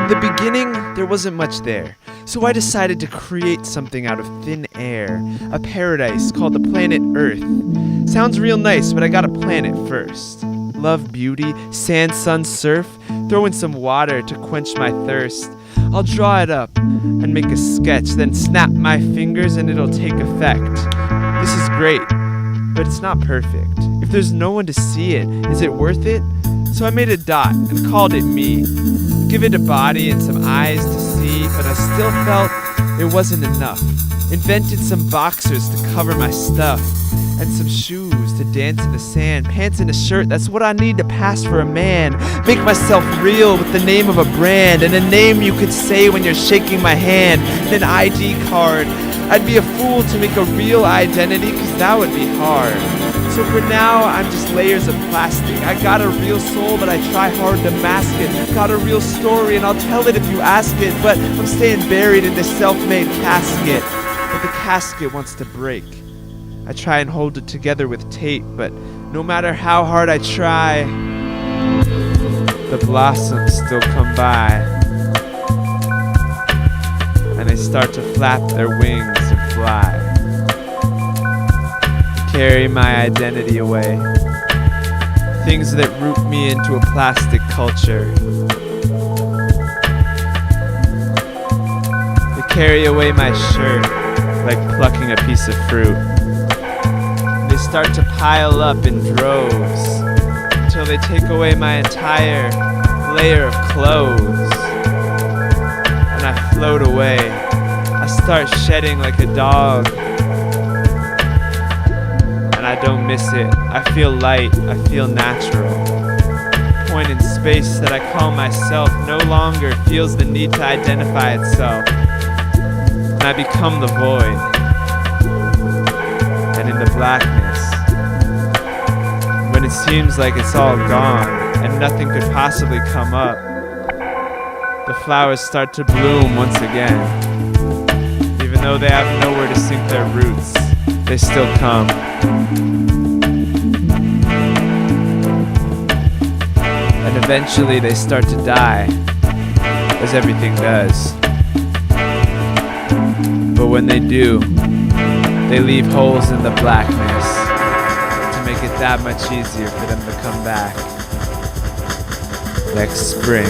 In the beginning, there wasn't much there, so I decided to create something out of thin air, a paradise called the planet Earth. Sounds real nice, but I gotta plan it first. Love beauty, sand, sun, surf, throw in some water to quench my thirst. I'll draw it up and make a sketch, then snap my fingers and it'll take effect. This is great, but it's not perfect. If there's no one to see it, is it worth it? So I made a dot and called it me. Give it a body and some eyes to see, but I still felt it wasn't enough. Invented some boxers to cover my stuff, and some shoes to dance in the sand, pants and a shirt, that's what I need to pass for a man. Make myself real with the name of a brand, and a name you could say when you're shaking my hand, and an ID card. I'd be a fool to make a real identity, cause that would be hard. So for now, I'm just layers of plastic. I got a real soul, but I try hard to mask it. Got a real story, and I'll tell it if you ask it, but I'm staying buried in this self-made casket. But the casket wants to break. I try and hold it together with tape, but no matter how hard I try, the blossoms still come by. And they start to flap their wings and fly. Carry my identity away. Things that root me into a plastic culture. They carry away my shirt like plucking a piece of fruit. They start to pile up in droves until they take away my entire layer of clothes. And I float away. I start shedding like a dog. And I don't miss it. I feel light. I feel natural. Point in space that I call myself no longer feels the need to identify itself. And I become the void. And in the blackness, when it seems like it's all gone and nothing could possibly come up, the flowers start to bloom once again. Even though they have nowhere to sink their roots, they still come. And eventually they start to die, as everything does. But when they do, they leave holes in the blackness to make it that much easier for them to come back next spring.